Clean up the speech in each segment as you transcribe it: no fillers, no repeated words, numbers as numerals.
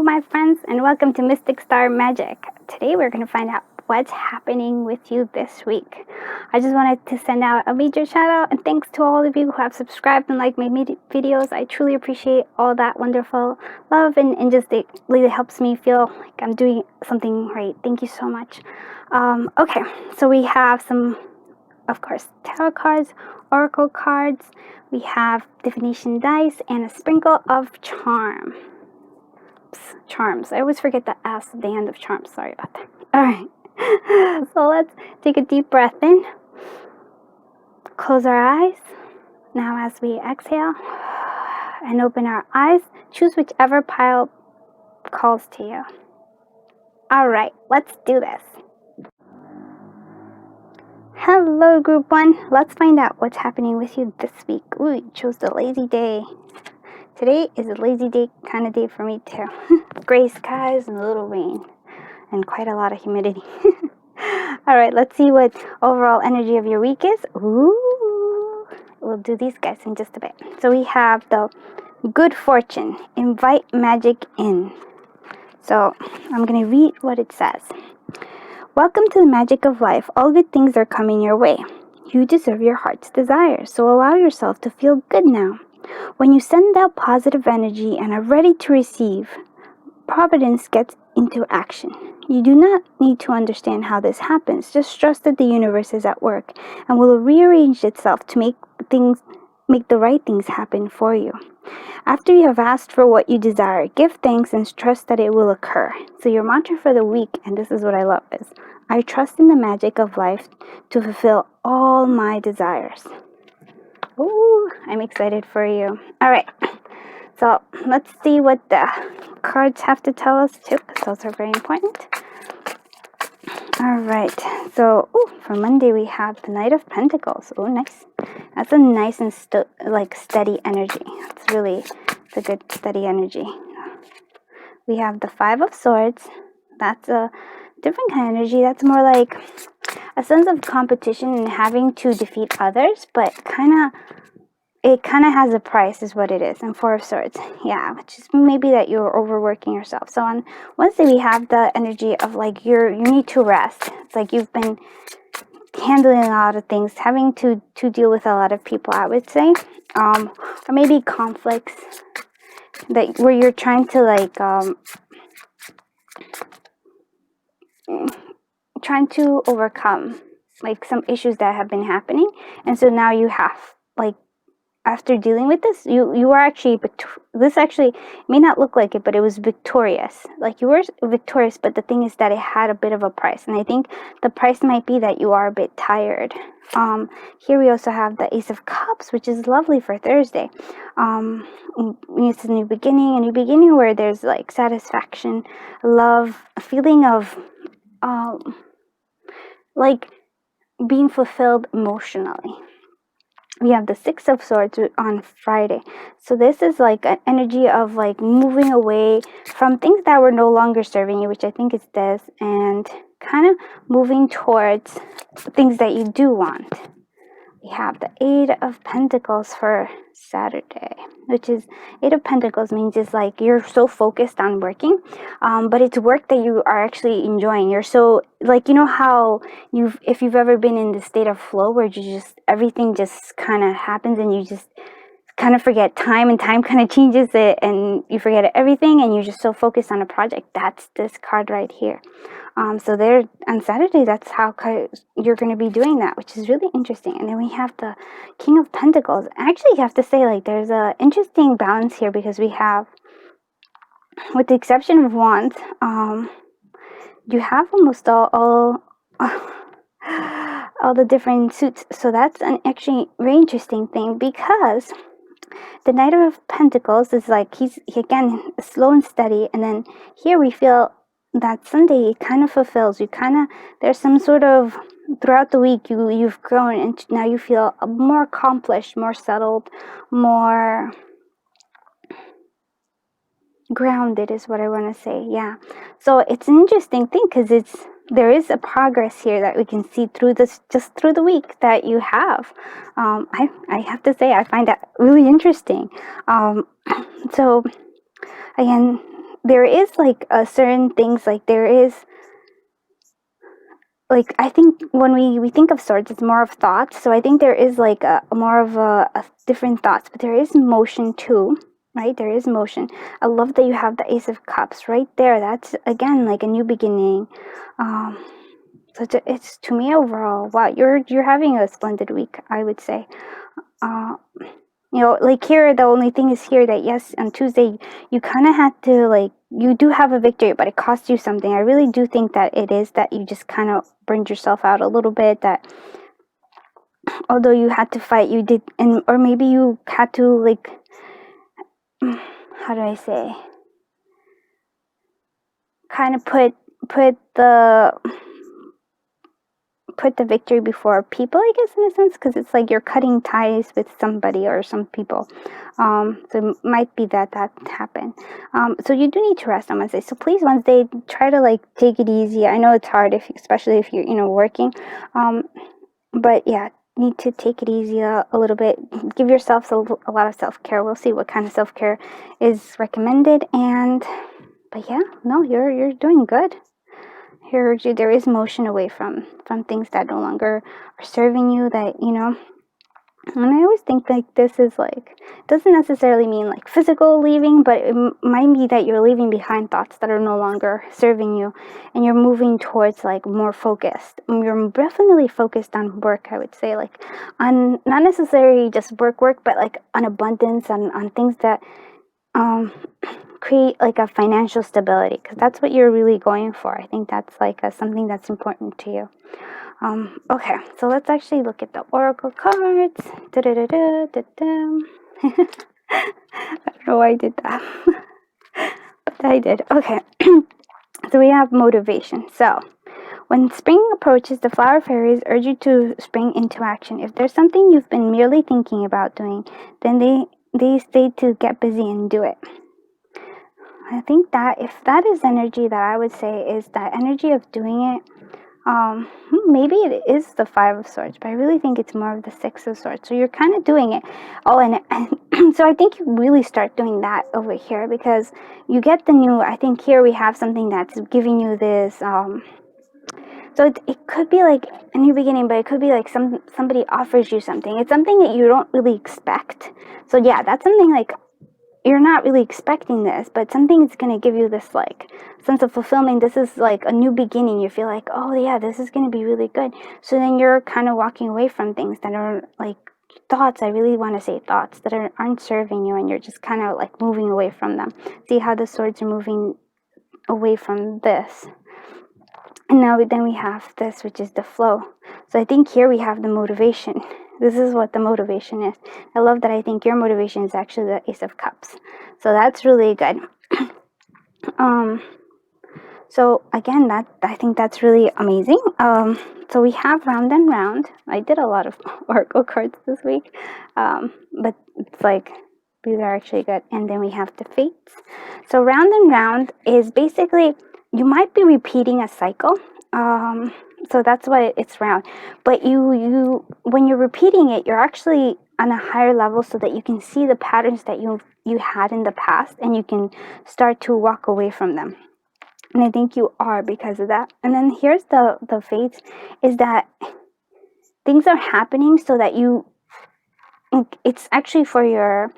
my friends, and welcome to Mystic Star Magic. Today we're going to find out what's happening with you this week. I just wanted to send out a major shout out and thanks to all of you who have subscribed and liked my videos. I truly appreciate all that wonderful love and just it really helps me feel like I'm doing something right. Thank you so much. Okay, so we have some, of course, tarot cards, oracle cards. We have divination dice and a sprinkle of charms. I always forget the S at the end of charms. Sorry about that. All right. So let's take a deep breath in. Close our eyes. Now as we exhale and open our eyes, choose whichever pile calls to you. All right, let's do this. Hello, group one. Let's find out what's happening with you this week. Ooh, you chose the lazy day. Today is a lazy day kind of day for me too. Gray skies and a little rain and quite a lot of humidity. All right, let's see what overall energy of your week is. Ooh, we'll do these guys in just a bit. So we have the good fortune, invite magic in. So I'm going to read what it says. Welcome to the magic of life. All good things are coming your way. You deserve your heart's desire, so allow yourself to feel good now. When you send out positive energy and are ready to receive, Providence gets into action. You do not need to understand how this happens. Just trust that the universe is at work and will rearrange itself to make the right things happen for you. After you have asked for what you desire, give thanks and trust that it will occur. So your mantra for the week, and this is what I love, is I trust in the magic of life to fulfill all my desires. Ooh, I'm excited for you. All right. So let's see what the cards have to tell us too, because those are very important. All right. So for Monday we have the Knight of Pentacles. Oh, nice. That's a nice and steady energy. It's a good steady energy. We have the Five of Swords. That's a different kind of energy. That's more like a sense of competition and having to defeat others, but it kind of has a price is what it is. And Four of Swords, yeah, which is maybe that you're overworking yourself. So on Wednesday we have the energy of like you need to rest. It's like you've been handling a lot of things, having to deal with a lot of people, I would say, or maybe conflicts where you're trying to trying to overcome like some issues that have been happening, and so now you have after dealing with this, you are actually this actually may not look like it, but it was victorious. Like you were victorious, but the thing is that it had a bit of a price, and I think the price might be that you are a bit tired. Here we also have the Ace of Cups, which is lovely for Thursday. It's a new beginning where there's like satisfaction, love, a feeling of like being fulfilled emotionally. We have the Six of Swords on Friday. So this is like an energy of like moving away from things that were no longer serving you, which I think is this, and kind of moving towards things that you do want. We have the Eight of Pentacles for Saturday, which is Eight of Pentacles means it's like you're so focused on working, but it's work that you are actually enjoying. You're so like, you know how if you've ever been in the state of flow where everything just kind of happens and you just kind of forget time, and time kind of changes it and you forget everything and you're just so focused on a project. That's this card right here. So there on Saturday, that's how you're going to be doing that, which is really interesting. And then we have the King of Pentacles. Actually, you have to say like there's a interesting balance here because we have, with the exception of Wands, you have almost all the different suits. So that's an actually very interesting thing because the Knight of Pentacles is like he again slow and steady, and then here we feel that Sunday it kind of fulfills you. There's some sort of throughout the week you've grown and now you feel more accomplished, more settled, more grounded is what I want to say. Yeah. So it's an interesting thing because there is a progress here that we can see through the week that you have. I have to say I find that really interesting. So again, there is like a certain things, like there is, like, I think when we think of swords, it's more of thoughts. So I think there is like a more of a different thoughts, but there is motion too, right? There is motion. I love that you have the Ace of Cups right there. That's again like a new beginning. So it's to me overall, wow, you're having a splendid week, I would say. You know, like here, the only thing is here that yes, on Tuesday, you kind of had to, like, you do have a victory, but it cost you something. I really do think that it is that you just kind of burned yourself out a little bit, that although you had to fight, you did, and or maybe you had to, like, how do I say, kind of put the victory before people, I guess, in a sense, because it's like you're cutting ties with somebody or some people. So it might be that happened. So you do need to rest on Wednesday. So please, Wednesday, try to like take it easy. I know it's hard, especially if you're working. But yeah, need to take it easy a little bit. Give yourself a lot of self-care. We'll see what kind of self-care is recommended. But yeah, no, you're doing good. Here, there is motion away from things that no longer are serving you, that, and I always think like this is like, doesn't necessarily mean like physical leaving, but it might be that you're leaving behind thoughts that are no longer serving you, and you're moving towards like more focused. You're definitely focused on work, I would say, like on not necessarily just work, but like on abundance, on things that create like a financial stability, because that's what you're really going for. I think that's like something that's important to you. Okay, so let's actually look at the oracle cards. Da-da-da-da-da-da. I don't know why I did that, but I did. Okay, so we have motivation. So when spring approaches, the flower fairies urge you to spring into action. If there's something you've been merely thinking about doing, then they say to get busy and do it. I think that if that is energy, that I would say is that energy of doing it. Maybe it is the Five of Swords, but I really think it's more of the Six of Swords. So you're kind of doing it. Oh, and so I think you really start doing that over here, because you get the new. I think here we have something that's giving you this. So it could be like a new beginning, but it could be like somebody offers you something. It's something that you don't really expect. So yeah, that's something like, you're not really expecting this, but something is going to give you this like sense of fulfillment. This is like a new beginning. You feel like, oh yeah, this is going to be really good. So then you're kind of walking away from things that are like thoughts. I really want to say thoughts that aren't serving you, and you're just kind of like moving away from them. See how the swords are moving away from this. And now then we have this, which is the flow. So I think here we have the motivation. This is what the motivation is. I love that. I think your motivation is actually the Ace of Cups. So that's really good. So again, I think that's really amazing. So we have round and round. I did a lot of oracle cards this week, but it's like, these are actually good. And then we have the fates. So round and round is basically, you might be repeating a cycle. So that's why it's round. But you when you're repeating it, you're actually on a higher level, so that you can see the patterns that you had in the past, and you can start to walk away from them. And I think you are, because of that. And then here's the fates, is that things are happening so that it's actually for your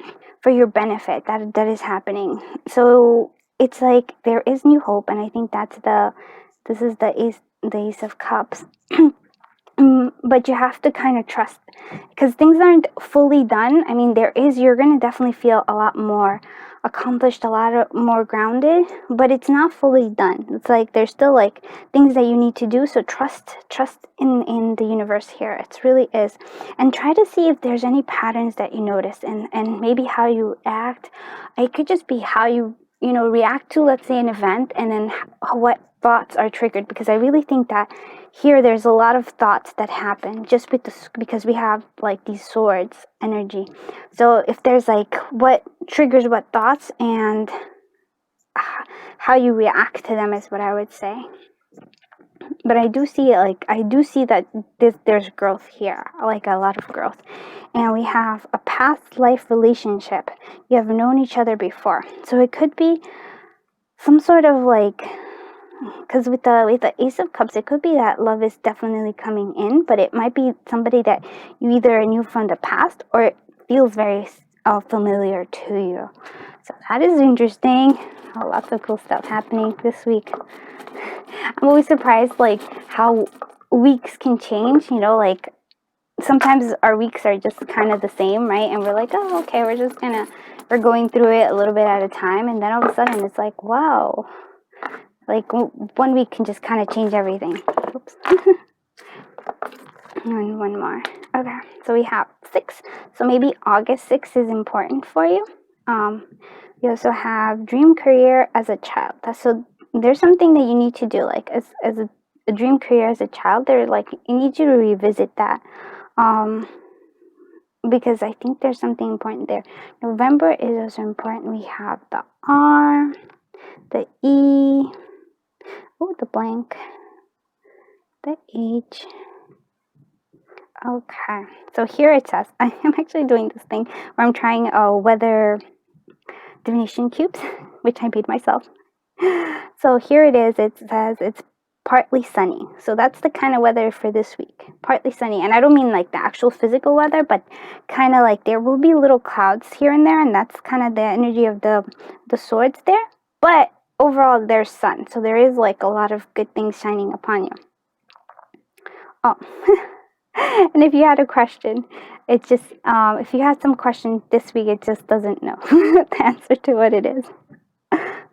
benefit that is happening. So it's like there is new hope, and I think this is the Ace of Cups. But you have to kind of trust, because things aren't fully done. I mean, you're going to definitely feel a lot more accomplished, a lot more grounded, but it's not fully done. It's like there's still like things that you need to do. So trust in the universe here. It really is. And try to see if there's any patterns that you notice, and maybe how you act. It could just be how you react to, let's say, an event, and then what thoughts are triggered, because I really think that here there's a lot of thoughts that happen just because we have like these swords energy. So if there's like what triggers what thoughts, and how you react to them, is what I would say. But I do see that there's growth here, like a lot of growth. And we have a past life relationship. You have known each other before. So it could be some sort of like, because with the Ace of Cups, it could be that love is definitely coming in, but it might be somebody that you either knew from the past or it feels very familiar to you. So that is interesting. Lots of cool stuff happening this week. I'm always surprised like how weeks can change, you know, like sometimes our weeks are just kind of the same, right? And we're like, oh, okay, we're going through it a little bit at a time. And then all of a sudden it's like, wow, like 1 week can just kind of change everything. Oops. And one more. Okay, so we have 6. So maybe August 6th is important for you. We also have dream career as a child. So there's something that you need to do, like as a dream career as a child. They're like, you need you to revisit that. Because I think there's something important there. November is also important. We have the R, the E, the blank, the H. Okay, so here it says, I am actually doing this thing where I'm trying weather divination cubes, which I made myself. So here it is. It says it's partly sunny. So that's the kind of weather for this week. Partly sunny. And I don't mean like the actual physical weather, but kind of like there will be little clouds here and there. And that's kind of the energy of the swords there. But overall, there's sun. So there is like a lot of good things shining upon you. Oh, and if you had a question, it's just, if you had some question this week, it just doesn't know the answer to what it is.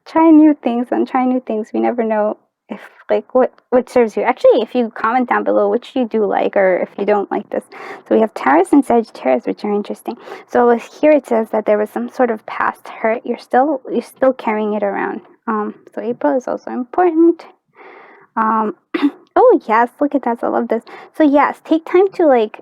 Try new things and try new things. We never know if like what serves you. Actually, if you comment down below which you do like or if you don't like this. So we have Taurus and Sagittarius, which are interesting. So here it says that there was some sort of past hurt. You're still carrying it around. So April is also important. Oh yes, look at that. I love this. So yes, take time to like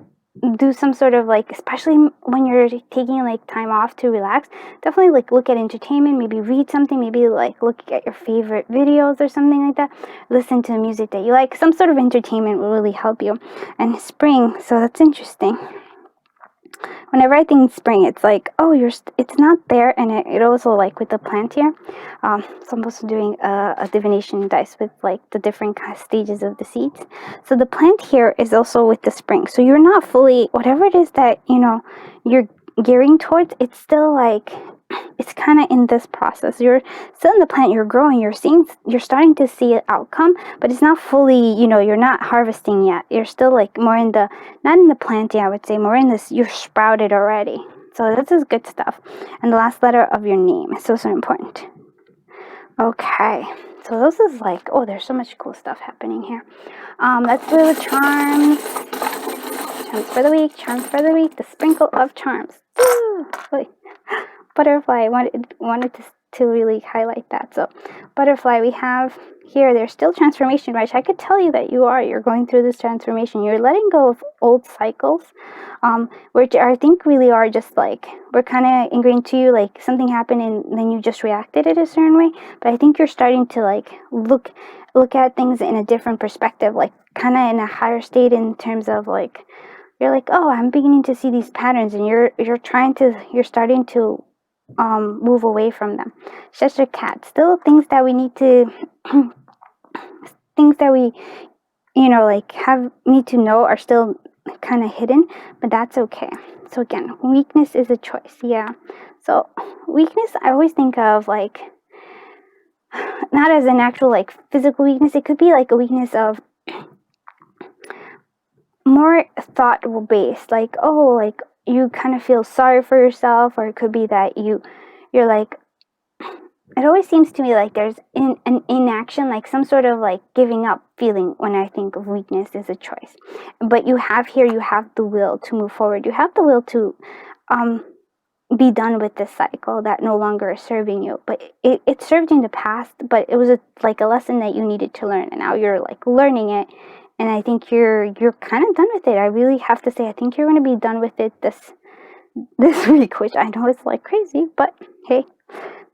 do some sort of like, especially when you're taking like time off to relax, definitely like look at entertainment, maybe read something, maybe like look at your favorite videos or something like that, listen to music that you like. Some sort of entertainment will really help you. And spring, so that's interesting. Whenever I think spring, it's like, oh, it's not there. And it also like with the plant here. So I'm also doing a divination dice with like the different kind of stages of the seeds. So the plant here is also with the spring. So you're not fully, whatever it is that, you know, you're gearing towards, it's still like, it's kind of in this process. You're still in the plant, you're growing, you're starting to see an outcome, but it's not fully, you know, you're not harvesting yet. You're still like more in the, not in the planting, I would say, more in this, you're sprouted already. So this is good stuff. And the last letter of your name is so important. Okay, so this is like, oh, there's so much cool stuff happening here. Let's do the charms. Charms for the week, the sprinkle of charms. Ooh, wait. Butterfly, wanted to really highlight that. So butterfly, we have here, there's still transformation, right? I could tell you that you're going through this transformation. You're letting go of old cycles, which I think really are just like, we're kind of ingrained to you, like something happened and then you just reacted in a certain way. But I think you're starting to like look at things in a different perspective, like kind of in a higher state in terms of like, you're like, oh, I'm beginning to see these patterns, and you're starting to move away from them. Cheshire cat, still things that we need to things that we, you know, like need to know are still kind of hidden, but that's okay. So again, weakness is a choice. Yeah. So weakness, I always think of like not as an actual like physical weakness. It could be like a weakness of more thought based, like, oh, like you kind of feel sorry for yourself, or it could be that you're like, it always seems to me like there's an inaction, like some sort of like giving up feeling when I think of weakness is a choice. But you have the will to move forward. You have the will to be done with this cycle that no longer is serving you. But it served you in the past, but it was like a lesson that you needed to learn, and now you're like learning it. And I think you're kind of done with it. I really have to say, I think you're going to be done with it this week, which I know is like crazy, but hey,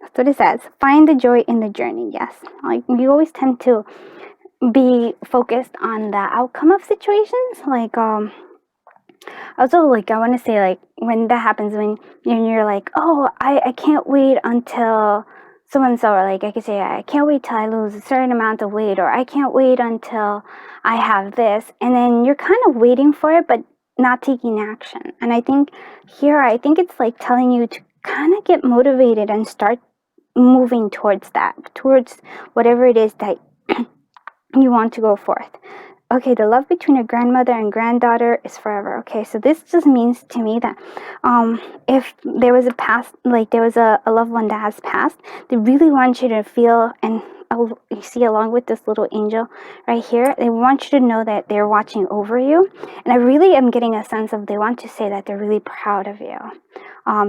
that's what it says. Find the joy in the journey. Yes, like you always tend to be focused on the outcome of situations. Like also, like I want to say, like when that happens, when you're like, oh, I can't wait until so-and-so, or like I could say, I can't wait till I lose a certain amount of weight, or I can't wait until I have this. And then you're kind of waiting for it, but not taking action. And I think it's like telling you to kind of get motivated and start moving towards that, towards whatever it is that you want to go forth. Okay, the love between a grandmother and granddaughter is forever. Okay, so this just means to me that if there was a past, like there was a loved one that has passed, they really want you to feel, and you see along with this little angel right here, they want you to know that they're watching over you. And I really am getting a sense of they want to say that they're really proud of you.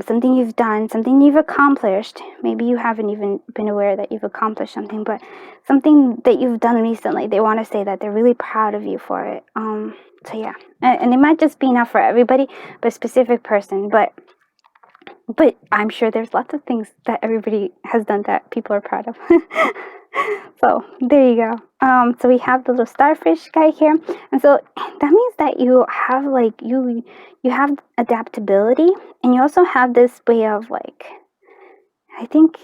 Something you've done, something you've accomplished. Maybe you haven't even been aware that you've accomplished something, but something that you've done recently, they want to say that they're really proud of you for it. So yeah, and it might just be not for everybody, but a specific person. But I'm sure there's lots of things that everybody has done that people are proud of. So there you go. So we have the little starfish guy here, and so that means that you have like you have adaptability, and you also have this way of like, I think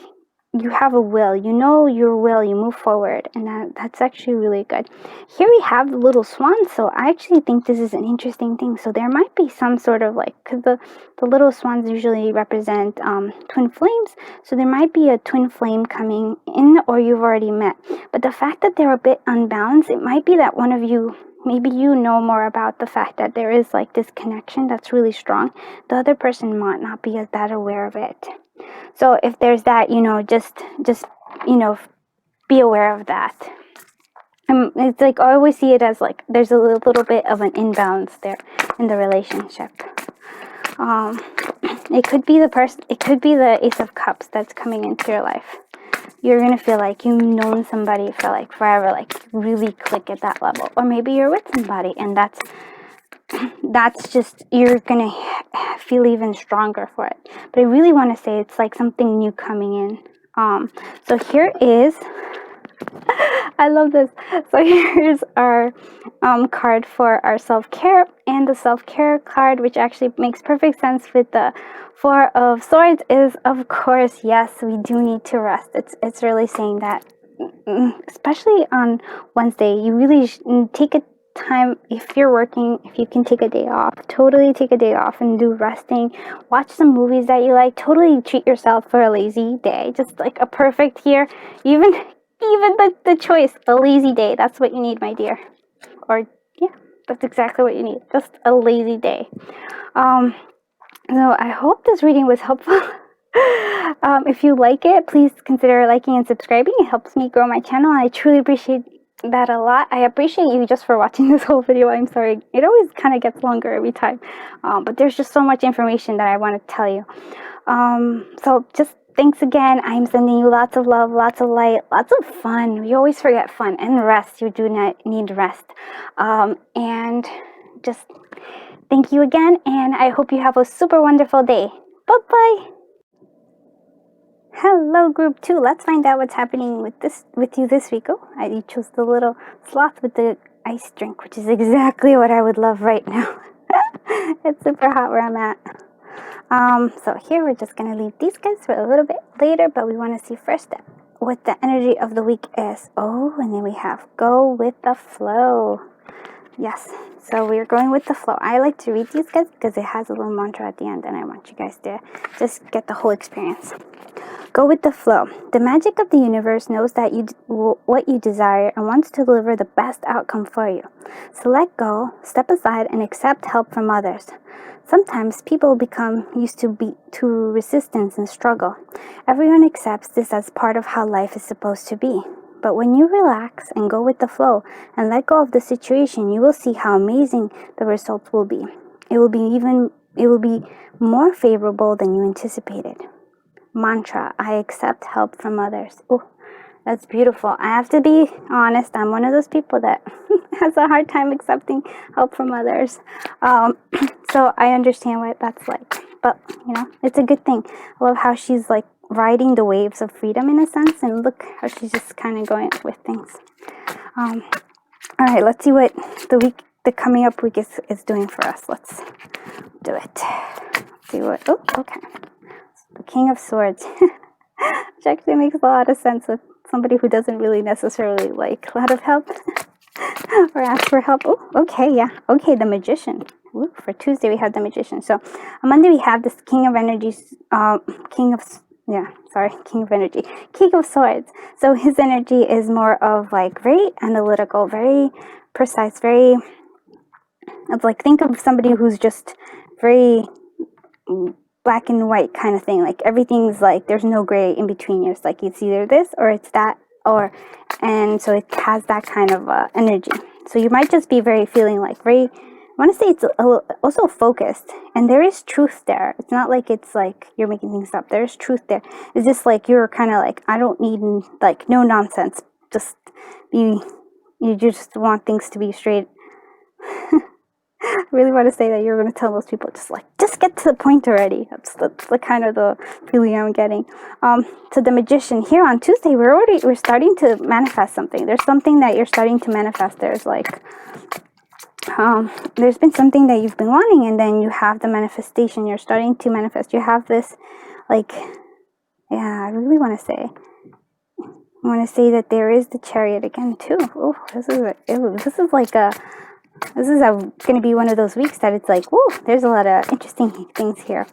you have a will, you know your will, you move forward, and that's actually really good. Here we have the little swan, so I actually think this is an interesting thing. So there might be some sort of like, because the little swans usually represent twin flames, so there might be a twin flame coming in, or you've already met. But the fact that they're a bit unbalanced, it might be that one of you, maybe you know more about the fact that there is like this connection that's really strong. The other person might not be as that aware of it. So if there's that, just be aware of that. It's like I always see it as like there's a little bit of an imbalance there in the relationship. It could be the Ace of Cups that's coming into your life. You're gonna feel like you've known somebody for like forever, like really click at that level, or maybe you're with somebody and that's just, you're gonna feel even stronger for it. But I really want to say it's like something new coming in. So here is I love this. So here's our card for our self-care, and the self-care card, which actually makes perfect sense with the Four of Swords, is of course, yes, we do need to rest. It's really saying that, especially on Wednesday, you really take a time. If you're working, if you can take a day off, totally take a day off and do resting. Watch some movies that you like. Totally treat yourself for a lazy day. Just like a perfect here, even the choice, a lazy day. That's what you need, my dear. Or yeah, that's exactly what you need. Just a lazy day. So I hope this reading was helpful. If you like it, please consider liking and subscribing. It helps me grow my channel. I truly appreciate that a lot. I appreciate you just for watching this whole video. I'm sorry, it always kind of gets longer every time, but there's just so much information that I want to tell you. So just thanks again. I'm sending you lots of love, lots of light, lots of fun. We always forget fun and rest. You do not need rest. And just thank you again, and I hope you have a super wonderful day. Bye-bye. Hello, group 2. Let's find out what's happening with you this week. Oh, I chose the little sloth with the ice drink, which is exactly what I would love right now. It's super hot where I'm at. So here we're just gonna leave these guys for a little bit later, but we want to see first what the energy of the week is. Oh, and then we have go with the flow. Yes, so we're going with the flow. I like to read these guys because it has a little mantra at the end, and I want you guys to just get the whole experience. Go with the flow. The magic of the universe knows that what you desire and wants to deliver the best outcome for you. So let go, step aside, and accept help from others. Sometimes people become used to resistance and struggle. Everyone accepts this as part of how life is supposed to be. But when you relax and go with the flow and let go of the situation, you will see how amazing the results will be. It will be more favorable than you anticipated. Mantra, I accept help from others. Oh, that's beautiful. I have to be honest, I'm one of those people that has a hard time accepting help from others. So I understand what that's like. But, it's a good thing. I love how she's like riding the waves of freedom in a sense, and look how she's just kind of going with things. All right, let's see what the coming up week is doing for us. Let's do it. Let's see what, oh, okay. The King of Swords. Which actually makes a lot of sense with somebody who doesn't really necessarily like a lot of help or ask for help. Oh, okay, yeah. Okay, the magician. Ooh, for Tuesday we have the magician. So on Monday we have this king of energies, king of energy, king of swords. So his energy is more of like very analytical, very precise, very, it's like, think of somebody who's just very black and white kind of thing. Like everything's like, there's no gray in between. It's like it's either this or it's that, and so it has that kind of energy. So you might just be very feeling like very, I want to say it's also focused, and there is truth there. It's not like it's like you're making things up. There's truth there. It's just like you're kind of like, I don't need like no nonsense. Just you just want things to be straight. I really want to say that you're going to tell those people just get to the point already. That's the kind of the feeling I'm getting. So the magician here on Tuesday, we're starting to manifest something. There's something that you're starting to manifest. There's like, there's been something that you've been wanting, and then you have the manifestation. You're starting to manifest. You have this, like, yeah, I really want to say. I want to say that there is the chariot again too. Oh, this is going to be one of those weeks that it's like, whoa, there's a lot of interesting things here.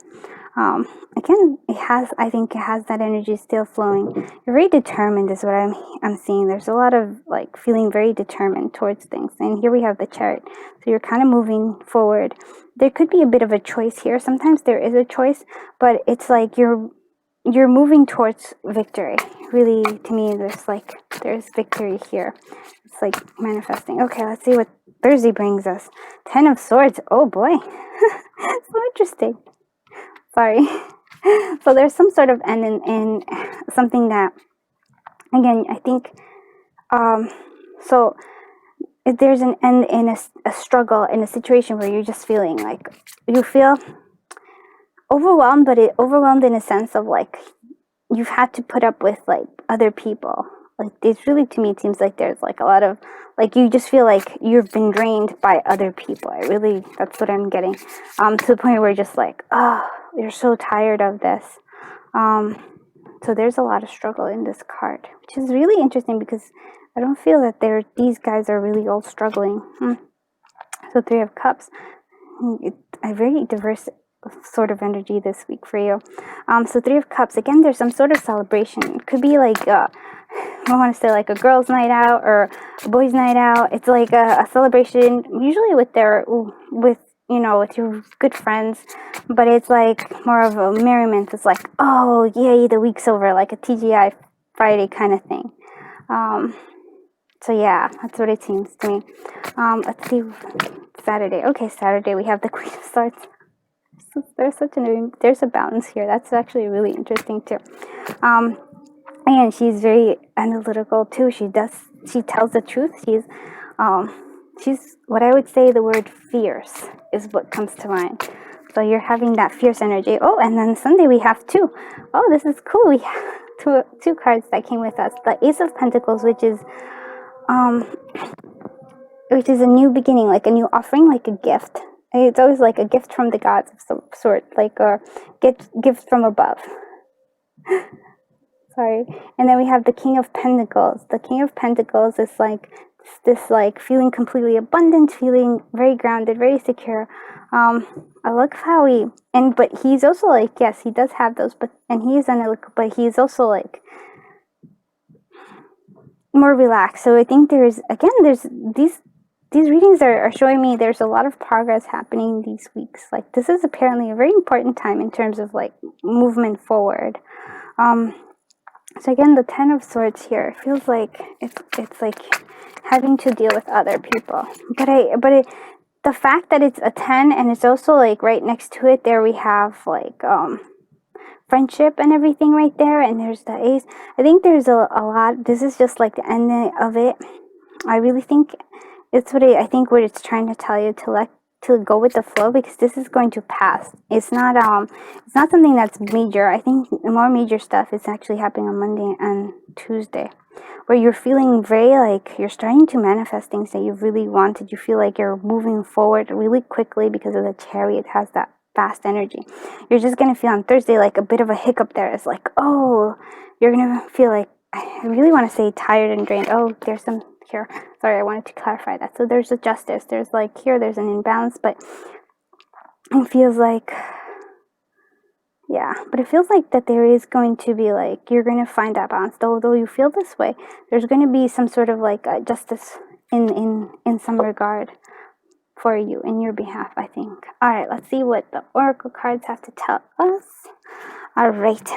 Again, I think it has that energy still flowing. You're very determined is what I'm seeing. There's a lot of like feeling very determined towards things. And here we have the chariot. So you're kind of moving forward. There could be a bit of a choice here. Sometimes there is a choice, but it's like you're moving towards victory. Really, to me, there's victory here. It's like manifesting. Okay, let's see what Thursday brings us. 10 of Swords. Oh boy. So interesting. Sorry. So there's some sort of end in something that, again, I think, so if there's an end in a struggle, in a situation where you're just feeling like, you feel overwhelmed, but overwhelmed in a sense of like, you've had to put up with like other people. Like, it's really, to me, it seems like there's like a lot of, like, you just feel like you've been drained by other people. That's what I'm getting. To the point where you're just like, oh, you're so tired of this. So there's a lot of struggle in this card, which is really interesting because I don't feel that these guys are really all struggling. So 3 of Cups, a very diverse sort of energy this week for you. So 3 of Cups, again, there's some sort of celebration. It could be like, I want to say like a girls' night out or a boys' night out. It's like a celebration, usually with your good friends, but it's like more of a merriment. It's like, oh, yay, the week's over, like a TGI Friday kind of thing. So yeah, that's what it seems to me. Let's see, Saturday. Okay, Saturday we have the Queen of Swords. There's a balance here. That's actually really interesting too. And she's very analytical too. She tells the truth. She's what I would say, the word fierce is what comes to mind. So you're having that fierce energy. Oh, and then Sunday we have 2. Oh, this is cool. We have two cards that came with us. The Ace of Pentacles, which is a new beginning, like a new offering, like a gift. It's always like a gift from the gods of some sort, like a gift from above. Sorry. And then we have the King of Pentacles. The King of Pentacles is like this, like feeling completely abundant, feeling very grounded, very secure. I like how but he's also like, yes, he does have those, and he is analytical, but he's also like more relaxed. So I think there's these readings are showing me there's a lot of progress happening these weeks. Like, this is apparently a very important time in terms of like movement forward. So again, the 10 of Swords here feels like it's like having to deal with other people. The fact that it's a 10 and it's also like right next to it, there we have like friendship and everything right there, and there's the Ace. I think there's a lot. This is just like the end of it. I really think it's what it's trying to tell you, to go with the flow, because this is going to pass. It's not something that's major. I think the more major stuff is actually happening on Monday and Tuesday, where you're feeling very like you're starting to manifest things that you really wanted. You feel like you're moving forward really quickly because of the Chariot. Has that fast energy. You're just going to feel on Thursday like a bit of a hiccup there. It's like, oh, you're going to feel like, I really want to say tired and drained. Oh, there's some here. Sorry, I wanted to clarify that. So there's a justice. There's like here, there's an imbalance, but it feels like, yeah, but it feels like that there is going to be like, you're going to find that balance. Though you feel this way, there's going to be some sort of like justice in some regard for you, in your behalf, I think. All right, let's see what the oracle cards have to tell us. All right.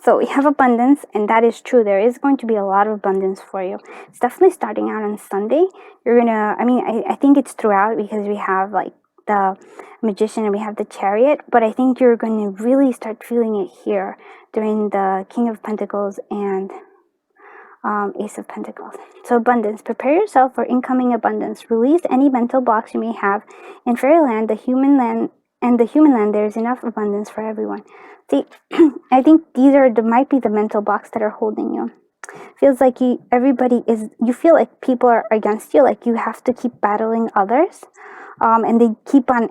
So we have abundance, and that is true. There is going to be a lot of abundance for you. It's definitely starting out on Sunday. You're gonna, I think it's throughout, because we have like the Magician and we have the Chariot, but I think you're going to really start feeling it here during the King of Pentacles and Ace of Pentacles. So abundance. Prepare yourself for incoming abundance. Release any mental blocks you may have. In Fairyland, the human land, there is enough abundance for everyone. See, I think these might be the mental blocks that are holding you. Feels like you feel like people are against you, like you have to keep battling others, and they keep on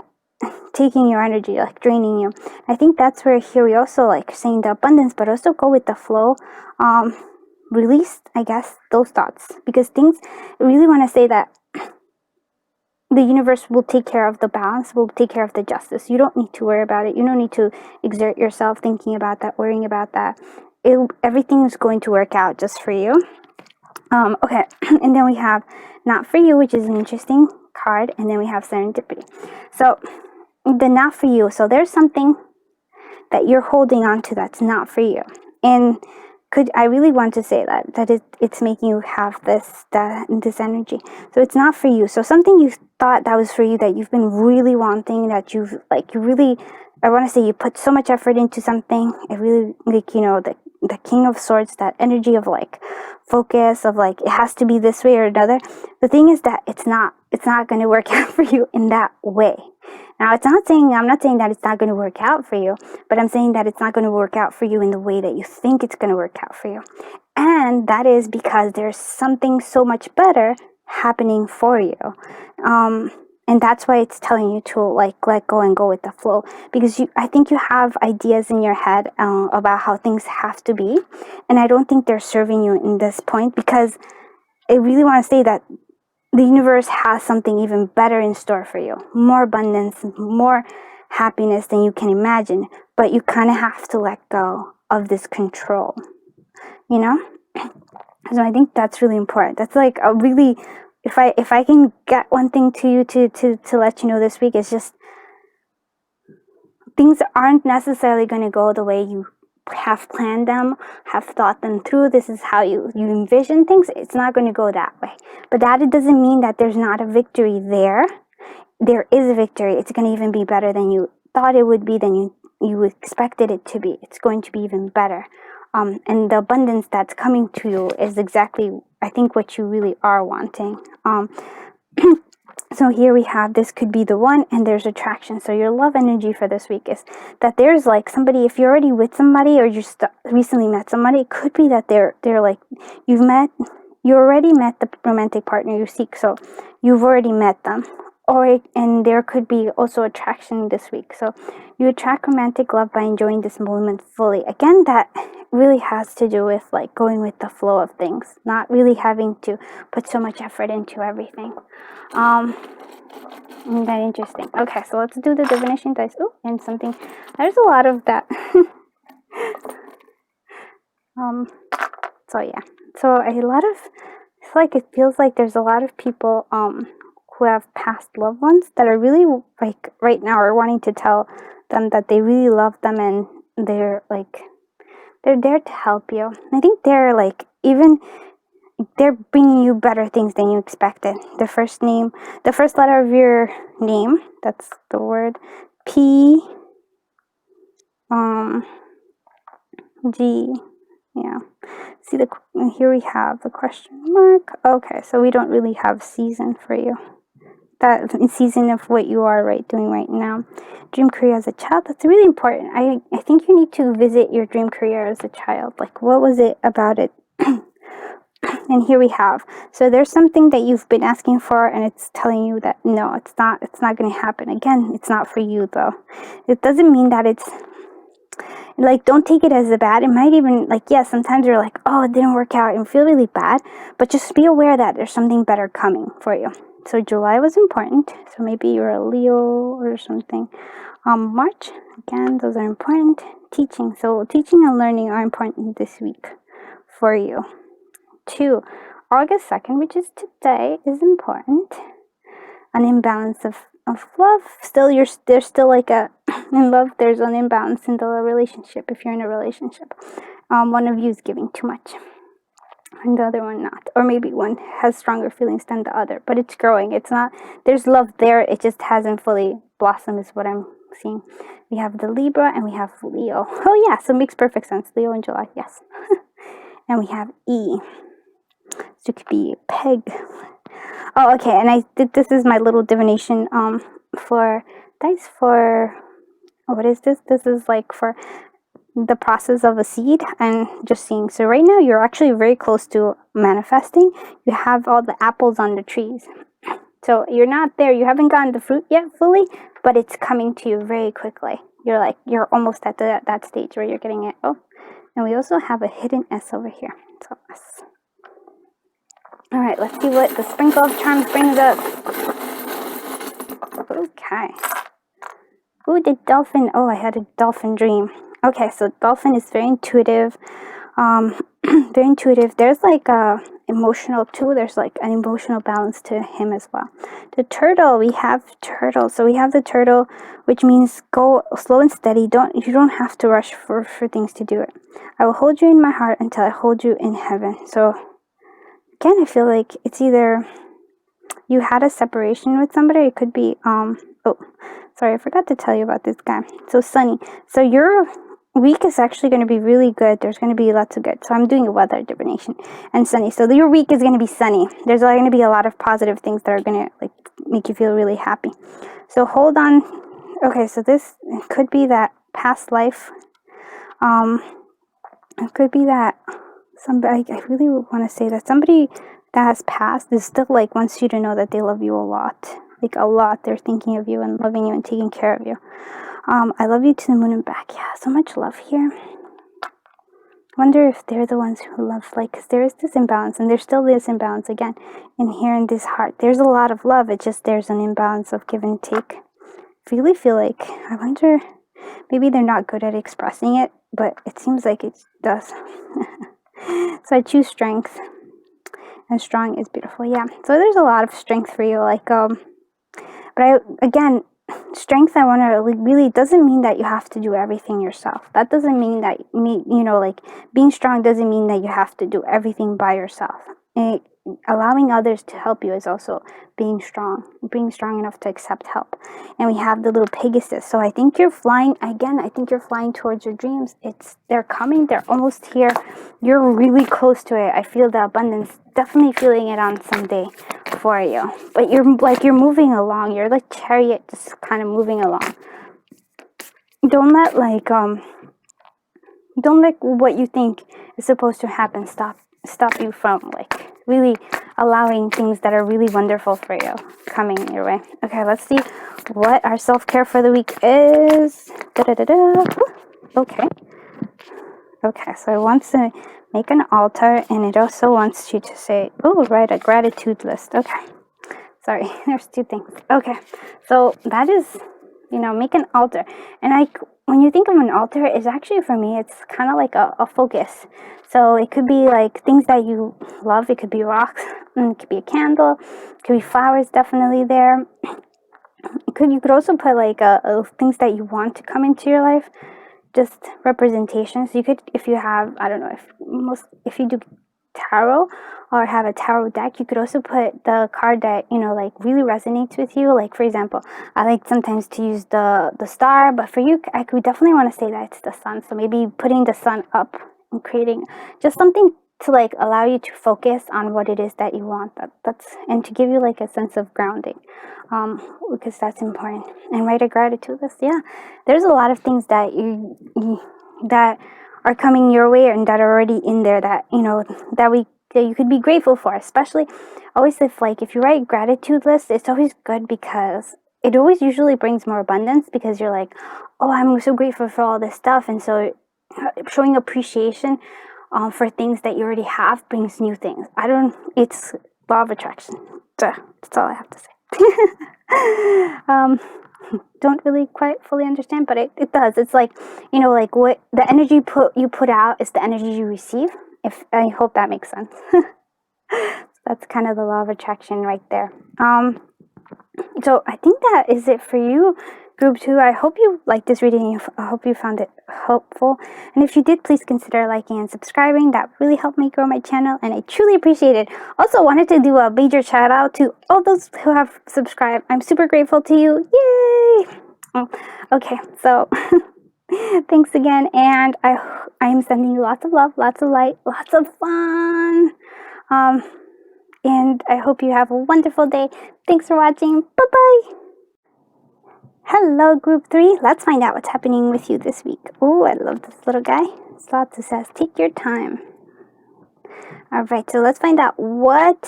taking your energy, like draining you. I think that's where here we also like saying the abundance, but also go with the flow. Release, I guess, those thoughts, because I really want to say that the universe will take care of the balance, will take care of the justice. You don't need to worry about it. You don't need to exert yourself thinking about that, worrying about that. Everything is going to work out just for you. Okay, and then we have not for you, which is an interesting card, and then we have serendipity. So the not for you, so there's something that you're holding on to that's not for you, and I really want to say that it's making you have this energy. So it's not for you. So something you thought that was for you, that you've been really wanting, that I want to say you put so much effort into something. I really like, the King of Swords, that energy of like focus, of like it has to be this way or another. The thing is that it's not going to work out for you in that way. Now, I'm not saying that it's not going to work out for you, but I'm saying that it's not going to work out for you in the way that you think it's going to work out for you. And that is because there's something so much better happening for you. And that's why it's telling you to like let go and go with the flow, because I think you have ideas in your head about how things have to be, and I don't think they're serving you in this point, because I really want to say that the universe has something even better in store for you. More abundance, more happiness than you can imagine. But you kind of have to let go of this control, So I think that's really important. That's like a really, if I can get one thing to you to let you know this week, is just things aren't necessarily going to go the way you have planned them, have thought them through. This is how you envision things. It's not going to go that way. But that it doesn't mean that there's not a victory there. There is a victory. It's going to even be better than you thought it would be, than you expected it to be. It's going to be even better. And the abundance that's coming to you is exactly, I think, what you really are wanting. So here we have, this could be the one, and there's attraction. So your love energy for this week is that there's like somebody, if you're already with somebody or you recently met somebody, it could be that they're like, you already met the romantic partner you seek. So you've already met them. And there could be also attraction this week. So you attract romantic love by enjoying this moment fully. Again, that really has to do with like going with the flow of things, not really having to put so much effort into everything. Isn't that interesting? Okay, so let's do the divination dice. Oh, and something. There's a lot of that. So yeah. So it feels like there's a lot of people who have past loved ones that are really like right now are wanting to tell them that they really love them, and they're there to help you. I think they're bringing you better things than you expected. The first letter of your name, that's the word P, G, yeah. See, here we have the question mark. Okay, so we don't really have season for you. That season of what you are doing right now. Dream career as a child, that's really important. I think you need to visit your dream career as a child. Like, what was it about it And here we have, so there's something that you've been asking for, and it's telling you that no, it's not going to happen. Again, it's not for you, though. It doesn't mean that it's like, don't take it as a bad. It might even, like, yeah, sometimes you're like, oh, it didn't work out, and feel really bad, but just be aware that there's something better coming for you. So July was important, so maybe you're a Leo or something. March, again, those are important. Teaching, so teaching and learning are important this week for you. 2, August 2nd, which is today, is important. An imbalance of love. Still, there's still like a in love. There's an imbalance in the relationship. If you're in a relationship, one of you is giving too much, and the other one not, or maybe one has stronger feelings than the other. But it's growing. It's not. There's love there. It just hasn't fully blossomed. Is what I'm seeing. We have the Libra and we have Leo. Oh yeah, so it makes perfect sense. Leo in July, yes. And we have E. So it could be peg. Oh, okay, and this is my little divination for dice for, oh, what is this? This is like for the process of a seed and just seeing. So right now you're actually very close to manifesting. You have all the apples on the trees. So you're not there, you haven't gotten the fruit yet fully, but it's coming to you very quickly. You're almost at that stage where you're getting it. Oh, and we also have a hidden S over here. So S. All right, let's see what the sprinkle of charms brings us. Okay. Ooh, the dolphin. Oh, I had a dolphin dream. Okay, so dolphin is very intuitive. Very intuitive. There's like a emotional too. There's like an emotional balance to him as well. The turtle, we have turtle. So we have the turtle, which means go slow and steady. You don't have to rush for things to do it. I will hold you in my heart until I hold you in heaven. So again, I feel like it's either you had a separation with somebody. It could be oh, sorry, I forgot to tell you about this guy. So Sunny. So your week is actually going to be really good. There's going to be lots of good. So I'm doing a weather divination and sunny. So your week is going to be sunny. There's going to be a lot of positive things that are going to like make you feel really happy. So hold on. Okay, so this could be that past life. It could be that somebody, I really want to say that somebody that has passed is still like wants you to know that they love you a lot. Like a lot. They're thinking of you and loving you and taking care of you. I love you to the moon and back. Yeah, so much love here. I wonder if they're the ones who love, like, because there is this imbalance, and there still is imbalance again in here in this heart. There's a lot of love. It's just there's an imbalance of give and take. I really feel like, I wonder, maybe they're not good at expressing it, but it seems like it does. So I choose strength, and strong is beautiful. Yeah, so there's a lot of strength for you, like, but again, strength, I want to really doesn't mean that you have to do everything yourself. That doesn't mean that like being strong doesn't mean that you have to do everything by yourself. Allowing others to help you is also being strong enough to accept help. And we have the little Pegasus. So I think you're flying again. I think you're flying towards your dreams. They're coming. They're almost here. You're really close to it. I feel the abundance. Definitely feeling it on someday for you. But you're moving along. You're like chariot, just kind of moving along. Don't let what you think is supposed to happen stop you from like really allowing things that are really wonderful for you coming your way. Okay, let's see what our self-care for the week is. Okay, so it wants to make an altar, and it also wants you to say, write a gratitude list. Okay, sorry, there's 2 things. Okay, so that is, make an altar. And when you think of an altar, it's actually, for me, it's kind of like a focus. So it could be like things that you love. It could be rocks. It could be a candle. It could be flowers, definitely there. You could also put like things that you want to come into your life, just representations. You could, if you have, I don't know, if you do tarot or have a tarot deck, you could also put the card that like really resonates with you. Like, for example, I like sometimes to use the star, but for you, I could definitely want to say that it's the sun. So maybe putting the sun up and creating just something to like allow you to focus on what it is that you want. And to give you like a sense of grounding, because that's important. And write a gratitude list. Yeah, there's a lot of things that that are coming your way and that are already in there that that we that you could be grateful for. Especially always if you write gratitude lists, it's always good because it always usually brings more abundance, because you're like, oh, I'm so grateful for all this stuff. And so showing appreciation for things that you already have brings new things. It's law of attraction. That's all I have to say. Don't really quite fully understand, but it does. It's like, like what the energy you put out is the energy you receive. I hope that makes sense. That's kind of the law of attraction right there. So I think that is it for you, Group 2. I hope you liked this reading. I hope you found it helpful. And if you did, please consider liking and subscribing. That really helped me grow my channel, and I truly appreciate it. Also, wanted to do a major shout out to all those who have subscribed. I'm super grateful to you. Yay! Okay, so thanks again, and I am sending you lots of love, lots of light, lots of fun. And I hope you have a wonderful day. Thanks for watching. Bye-bye. Hello, Group 3. Let's find out what's happening with you this week. Oh, I love this little guy. Slots says, take your time. All right, so let's find out what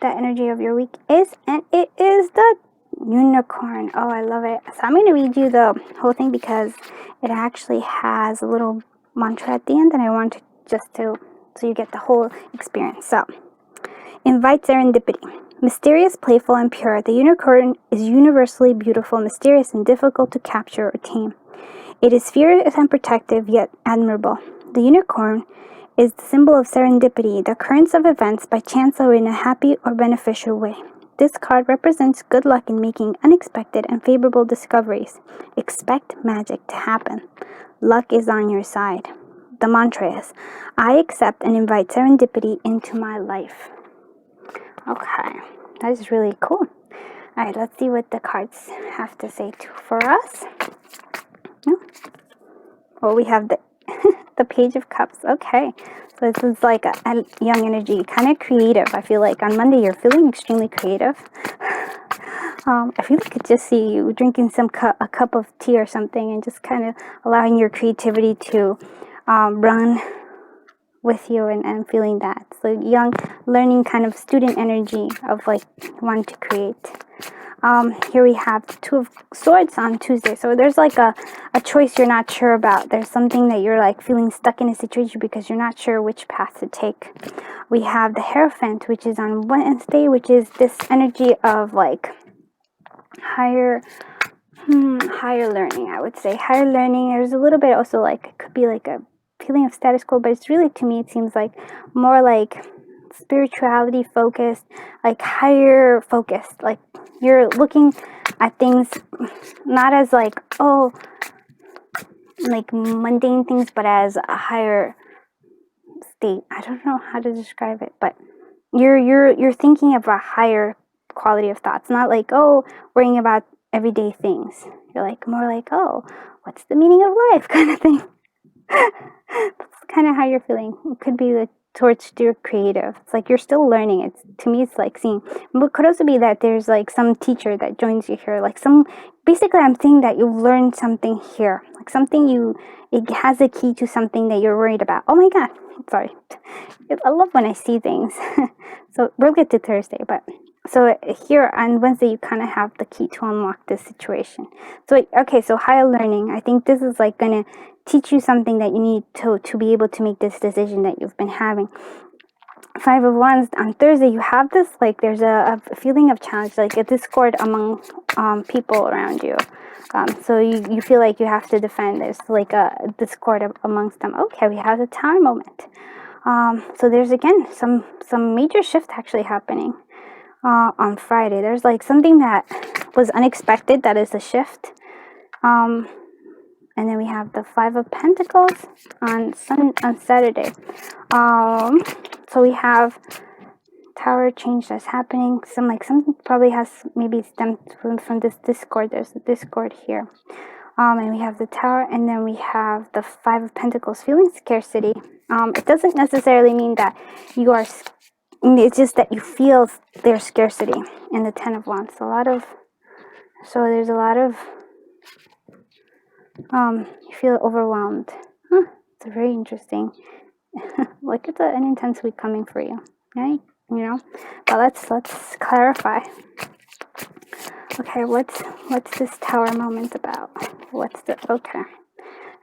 the energy of your week is. And it is the unicorn. Oh, I love it. So I'm going to read you the whole thing because it actually has a little mantra at the end. And I want so you get the whole experience. So, invite serendipity. Mysterious, playful, and pure, the unicorn is universally beautiful, mysterious, and difficult to capture or tame. It is fierce and protective, yet admirable. The unicorn is the symbol of serendipity, the occurrence of events by chance or in a happy or beneficial way. This card represents good luck in making unexpected and favorable discoveries. Expect magic to happen. Luck is on your side. The mantra is, I accept and invite serendipity into my life. Okay, that is really cool. All right, let's see what the cards have to say for us. Well, we have the the Page of Cups. Okay, so this is like a young energy, kind of creative. I feel like on Monday you're feeling extremely creative. I feel like I could just see you drinking a cup of tea or something, and just kind of allowing your creativity to run with you and feeling that. So young, learning kind of student energy of like wanting to create. Here we have the Two of Swords on Tuesday. So there's like a choice you're not sure about. There's something that you're like feeling stuck in a situation because you're not sure which path to take. We have the Hierophant, which is on Wednesday, which is this energy of like higher learning, I would say. Higher learning. There's a little bit also like, it could be like a feeling of status quo, but it's really, to me, it seems like more like spirituality focused, like higher focused. Like you're looking at things not as like, oh, like mundane things, but as a higher state. I don't know how to describe it, but you're thinking of a higher quality of thoughts, not like, oh, worrying about everyday things. You're like more like, oh, what's the meaning of life kind of thing. That's kind of how you're feeling. It could be like towards your creative. It's like you're still learning. To me, it's like seeing. But it could also be that there's like some teacher that joins you here. Like basically, I'm saying that you've learned something here. Like it has a key to something that you're worried about. Oh my God. Sorry. I love when I see things. So we'll get to Thursday, but. So here on Wednesday, you kind of have the key to unlock this situation. So, okay, so higher learning. I think this is like going to teach you something that you need to be able to make this decision that you've been having. Five of Wands on Thursday, you have this, like there's a feeling of challenge, like a discord among people around you. So you feel like you have to defend. There's like a discord amongst them. Okay, we have the Tower moment. So there's again some major shift actually happening. On Friday, there's like something that was unexpected, that is a shift. And then we have the Five of Pentacles on Saturday. So we have Tower change that's happening. Something probably has maybe stemmed from this discord. There's a discord here. And we have the Tower, and then we have the Five of Pentacles, feeling scarcity. It doesn't necessarily mean that you are. It's just that you feel there's scarcity in the Ten of Wands. So there's a lot of, you feel overwhelmed. It's very interesting. Like it's an intense week coming for you, right? You know, but let's clarify. Okay, what's this tower moment about? What's the okay?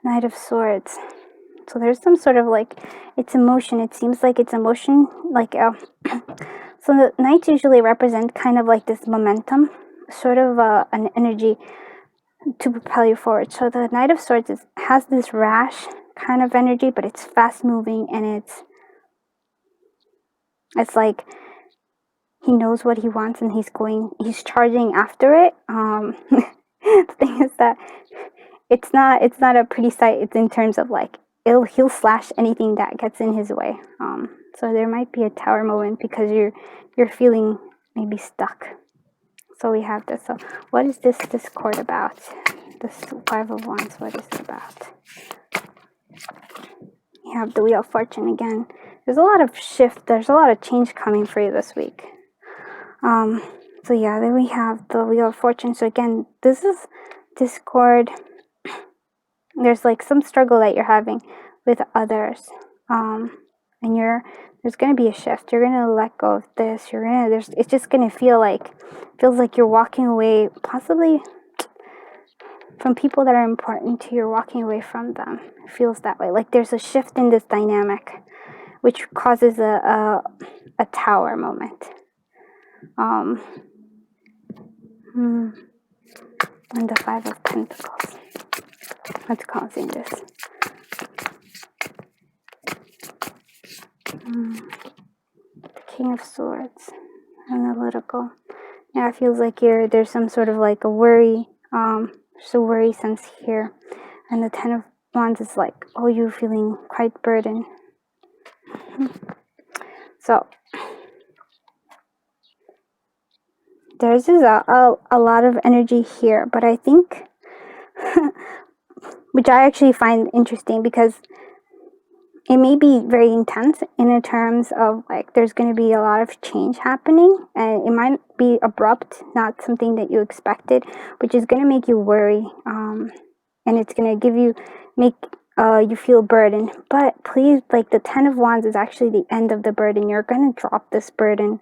Knight of Swords. So there's some sort of like it's emotion. It seems like it's emotion. Like so the knights usually represent kind of like this momentum, sort of an energy to propel you forward. So the Knight of Swords has this rash kind of energy, but it's fast moving and it's like he knows what he wants and he's charging after it. The thing is that it's not a pretty sight. It's in terms of like he'll slash anything that gets in his way. So there might be a tower moment because you're feeling maybe stuck. So we have this. So what is this discord about? This 5 of Wands, what is it about? You have the Wheel of Fortune again. There's a lot of shift. There's a lot of change coming for you this week. So yeah, then we have the Wheel of Fortune. So again, this is discord. There's like some struggle that you're having with others. And there's going to be a shift. You're going to let go of this. It's just going to feels like you're walking away, possibly from people that are important to you. You're walking away from them. It feels that way. Like there's a shift in this dynamic, which causes a tower moment. And the 5 of Pentacles. What's causing this? The King of Swords. Analytical. Yeah, it feels like there's some sort of like a worry. There's a worry sense here. And the 10 of Wands is like, oh, you're feeling quite burdened. So there's just a lot of energy here, but I think, which I actually find interesting because it may be very intense in terms of like there's going to be a lot of change happening and it might be abrupt, not something that you expected, which is going to make you worry, and it's going to make you feel burdened. But please, like the 10 of Wands is actually the end of the burden. You're going to drop this burden.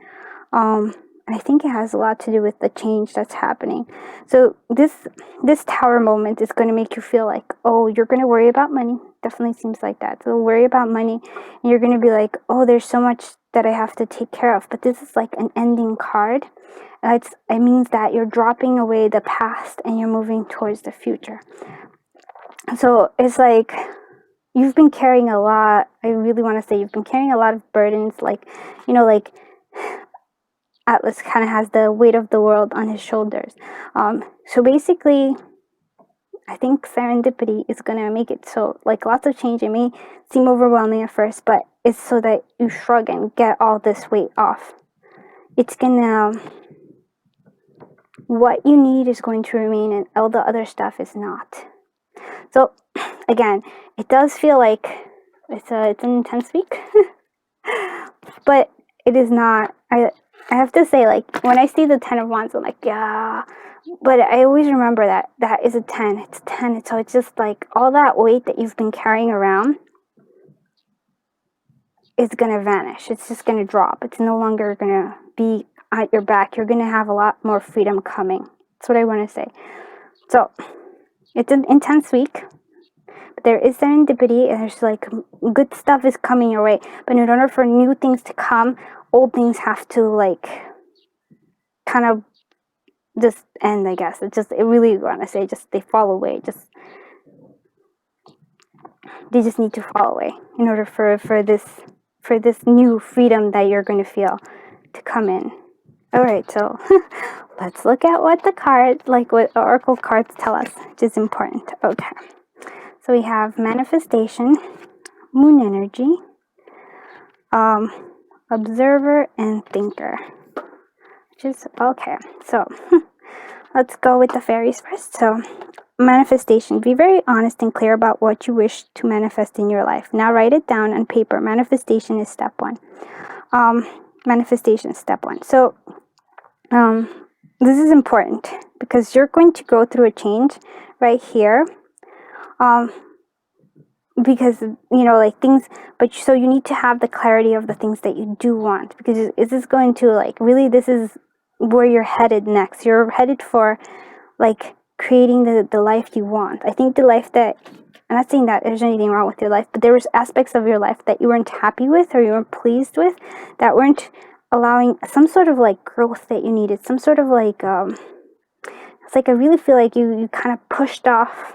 I think it has a lot to do with the change that's happening. So this tower moment is going to make you feel like, oh, you're going to worry about money. Definitely seems like that. So worry about money, and you're going to be like, oh, there's so much that I have to take care of. But this is like an ending card. It means that you're dropping away the past and you're moving towards the future. So it's like you've been carrying a lot. I really want to say you've been carrying a lot of burdens, like, like Atlas kind of has the weight of the world on his shoulders. So basically, I think serendipity is going to make it so, like, lots of change. It may seem overwhelming at first, but it's so that you shrug and get all this weight off. It's going to, what you need is going to remain, and all the other stuff is not. So, again, it does feel like it's an intense week, but it is not. I have to say, like, when I see the 10 of Wands, I'm like, yeah. But I always remember that is a 10. It's 10. So it's just like all that weight that you've been carrying around is going to vanish. It's just going to drop. It's no longer going to be at your back. You're going to have a lot more freedom coming. That's what I want to say. So it's an intense week. But there is serendipity, and there's like good stuff is coming your way. But in order for new things to come, old things have to like kind of just end, I guess. I really want to say just they fall away. They just need to fall away in order for this new freedom that you're going to feel to come in. All right, so let's look at what what oracle cards tell us, which is important. Okay, so we have manifestation, moon energy, observer, and thinker. Which is okay. So let's go with the fairies first. So manifestation. Be very honest and clear about what you wish to manifest in your life. Now write it down on paper. Manifestation is step 1. Manifestation is step 1. So this is important because you're going to go through a change right here. because, like things, but so you need to have the clarity of the things that you do want, because is this going to, like, really, this is where you're headed next. You're headed for, like, creating the life you want. I think the life that, I'm not saying that there's anything wrong with your life, but there was aspects of your life that you weren't happy with or you weren't pleased with, that weren't allowing some sort of, like, growth that you needed, some sort of, like, it's like I really feel like you kind of pushed off,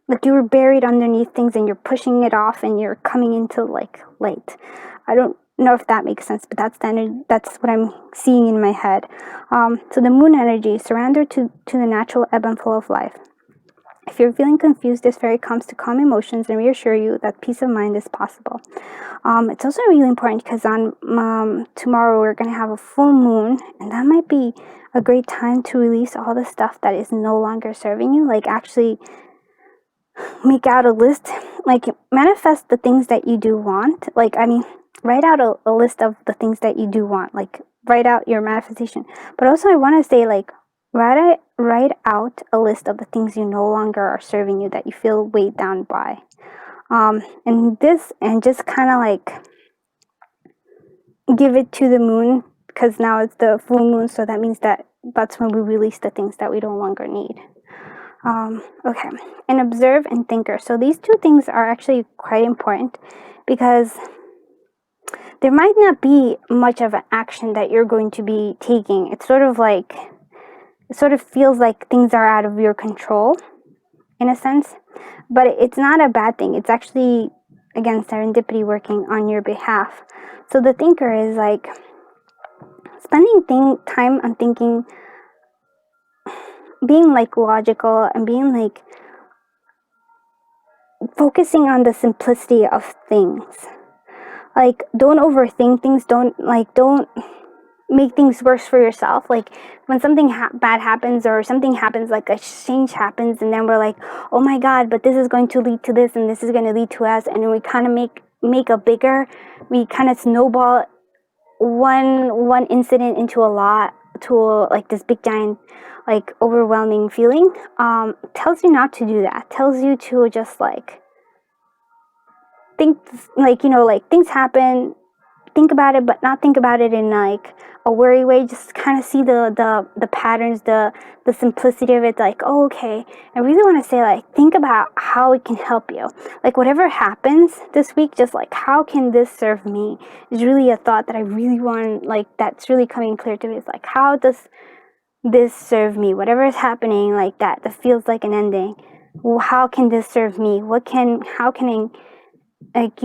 like you were buried underneath things and you're pushing it off and you're coming into, like, light. I don't know if that makes sense, but that's what I'm seeing in my head. So the moon energy, surrender to the natural ebb and flow of life. If you're feeling confused, this fairy comes to calm emotions and reassure you that peace of mind is possible. It's also really important because on tomorrow we're going to have a full moon, and that might be a great time to release all the stuff that is no longer serving you. Like, actually make out a list, like manifest the things that you do want. Like, I mean, write out a list of the things that you do want, like write out your manifestation. But also I want to say, like, write out a list of the things you no longer are serving you, that you feel weighed down by. And just kind of like give it to the moon, because now it's the full moon, so that means that's when we release the things that we no longer need. Okay, and observe and thinker. So these two things are actually quite important, because there might not be much of an action that you're going to be taking. It's sort of like, it sort of feels like things are out of your control, in a sense, but it's not a bad thing. It's actually, again, serendipity working on your behalf. So the thinker is like spending time on thinking, being like logical, and being like focusing on the simplicity of things. Like, don't overthink things. Don't make things worse for yourself. Like, when something bad happens, or something happens, like a change happens, and then we're like, oh my god, but this is going to lead to this, and this is going to lead to us, and then we kind of make a bigger, we kind of snowball one incident into a lot, to like this big giant, like, overwhelming feeling. Tells you not to do that. Tells you to just like think, like, like, things happen, think about it, but not think about it in like a worry way. Just kind of see the patterns, the simplicity of it. Like, oh, okay, I really want to say, like, think about how it can help you. Like, whatever happens this week, just like, how can this serve me, is really a thought that I really want, like, that's really coming clear to me. It's like, how does this serve me? Whatever is happening, like that feels like an ending. How can this serve me? How can I, like,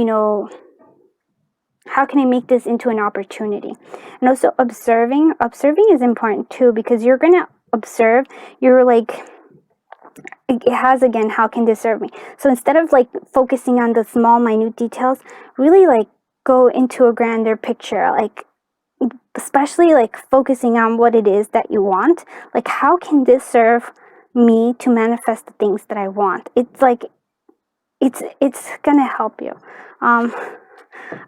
how can I make this into an opportunity? And also observing is important too, because you're going to observe, you're like, it has, again, how can this serve me? So instead of like focusing on the small minute details, really like go into a grander picture, like, especially like focusing on what it is that you want. Like, how can this serve me to manifest the things that I want? It's like, it's gonna help you. All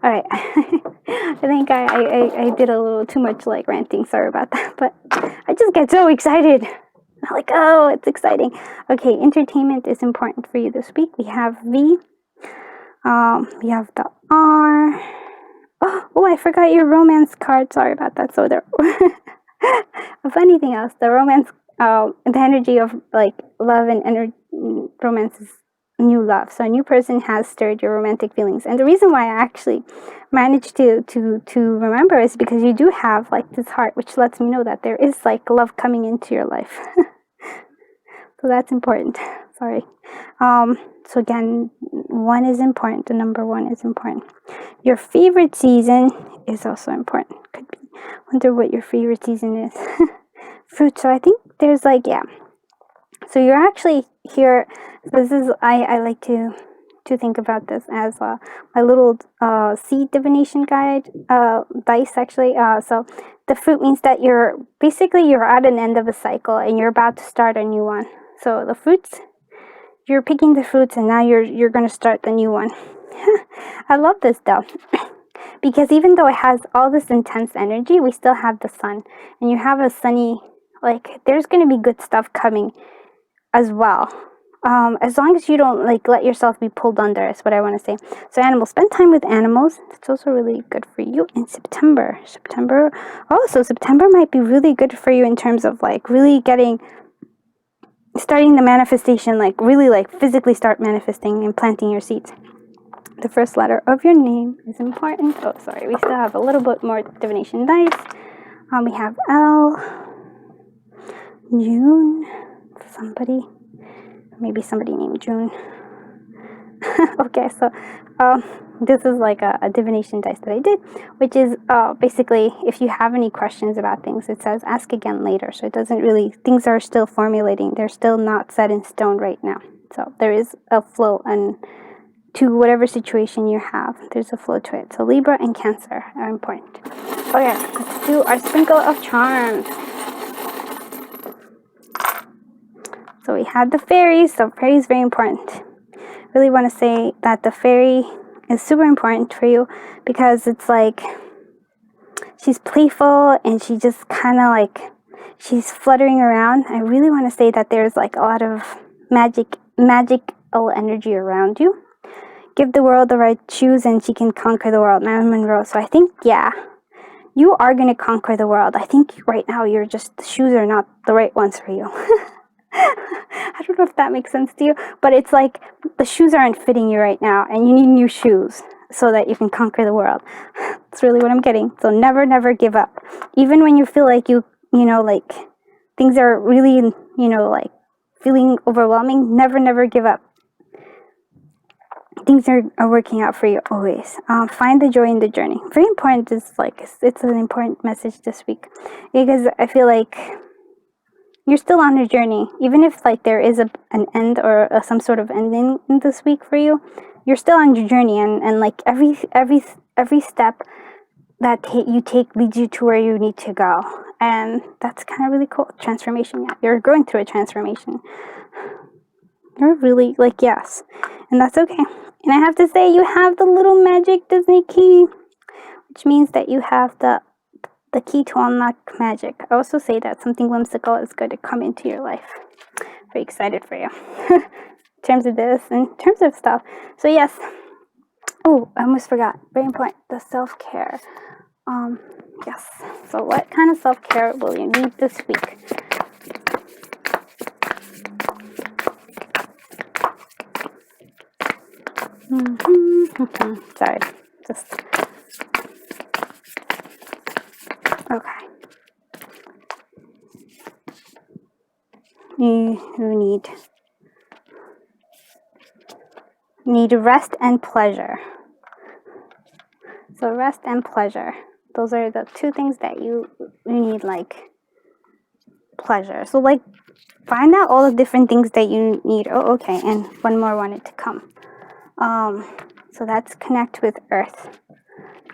right. I think I did a little too much, like, ranting. Sorry about that, but I just get so excited. I'm like, oh, it's exciting. Okay, entertainment is important for you this week. We have V. We have the R. Oh, I forgot your romance card. Sorry about that. So there. If anything else, the romance, the energy of, like, love and romance is new love. So a new person has stirred your romantic feelings. And the reason why I actually managed to remember is because you do have, like, this heart, which lets me know that there is, like, love coming into your life. So that's important. Sorry. So again, one is important. The number one is important. Your favorite season is also important. Could be. Wonder what your favorite season is. Fruit. So I think there's, like, yeah. So you're actually here. This is, I like to think about this as my little seed divination guide, dice, actually. So the fruit means that you're at an end of a cycle and you're about to start a new one. So the fruits, you're picking the fruits, and now you're going to start the new one. I love this though, because even though it has all this intense energy, we still have the sun, and you have a sunny, like, there's going to be good stuff coming as well. As long as you don't like let yourself be pulled under is what I want to say. So animals, spend time with animals. It's also really good for you in September. So September might be really good for you in terms of like really starting the manifestation, like really like physically start manifesting and planting your seeds. The first letter of your name is important. Oh, sorry, we still have a little bit more divination dice. We have L, June, maybe somebody named June. Okay, so this is like a divination dice that I did, which is basically if you have any questions about things, it says ask again later. So it doesn't really, things are still formulating. They're still not set in stone right now. So there is a flow and to whatever situation you have, there's a flow to it. So Libra and Cancer are important. Okay, let's do our sprinkle of charms. So we had the fairies. So fairy is very important. Really want to say that the fairy is super important for you because it's like she's playful and she just kind of like she's fluttering around. I really want to say that there's like a lot of magical energy around you. Give the world the right shoes and she can conquer the world. Marilyn Monroe. So I think, yeah, you are going to conquer the world. I think right now the shoes are not the right ones for you. I don't know if that makes sense to you, but it's like the shoes aren't fitting you right now and you need new shoes so that you can conquer the world. That's really what I'm getting. So never give up. Even when you feel like like things are really, like feeling overwhelming, never give up. Things are working out for you always. Find the joy in the journey. Very important. It's an important message this week because I feel like you're still on the journey, even if like there is an end or some sort of ending in this week for you. You're still on your journey, and like every step that you take leads you to where you need to go, and that's kind of really cool. Transformation. Yeah, you're going through a transformation. You're really like yes, and that's okay. And I have to say, you have the little magic Disney key, which means that you have the key to unlock magic. I also say that something whimsical is going to come into your life. Very excited for you. In terms of this, in terms of stuff. So yes. Oh, I almost forgot. Very important. The self-care. Yes. So what kind of self-care will you need this week? Sorry. Just okay. You need rest and pleasure. So rest and pleasure. Those are the two things that you need, like pleasure. So like find out all the different things that you need. Oh, okay. And one more wanted to come. So that's connect with earth.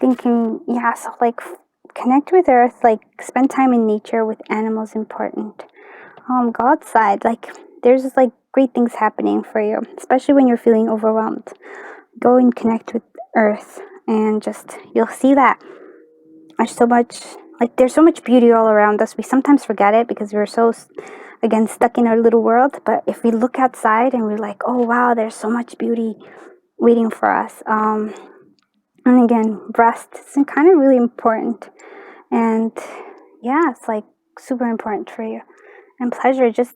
Thinking, yeah, so like connect with earth, like spend time in nature with animals important. Go outside, like there's just like great things happening for you, especially when you're feeling overwhelmed. Go and connect with earth and just you'll see that there's so much beauty all around us. We sometimes forget it because we're so again stuck in our little world, but if we look outside and we're like, oh wow, there's so much beauty waiting for us. And again, rest is kind of really important, and yeah, it's like super important for you. And pleasure, just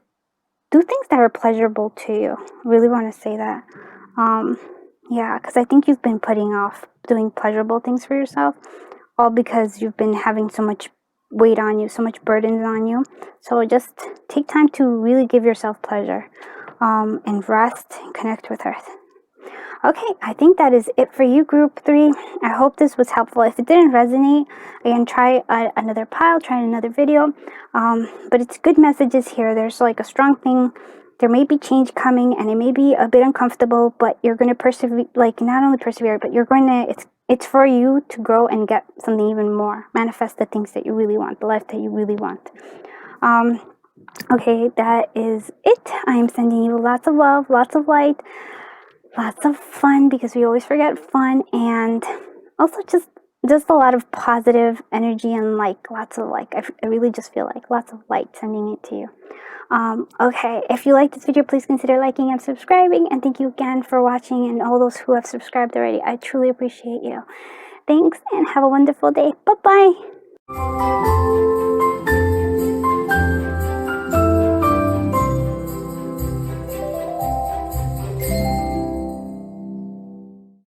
do things that are pleasurable to you. Really want to say that. Yeah, because I think you've been putting off doing pleasurable things for yourself, all because you've been having so much weight on you, so much burdens on you. So just take time to really give yourself pleasure, and rest and connect with earth. Okay, I think that is it for you, group 3. I hope this was helpful. If it didn't resonate, again, try another pile, try another video. But it's good messages here. There's like a strong thing. There may be change coming, and it may be a bit uncomfortable, but you're going to persevere, like not only persevere, but you're going to, it's for you to grow and get something even more. Manifest the things that you really want, the life that you really want. Okay, that is it. I am sending you lots of love, lots of light, lots of fun, because we always forget fun, and also just just a lot of positive energy and like lots of like, I really just feel like lots of light sending it to you. Okay, if you like this video, please consider liking and subscribing, and thank you again for watching, and all those who have subscribed already. I truly appreciate you. Thanks, and have a wonderful day. Bye-bye.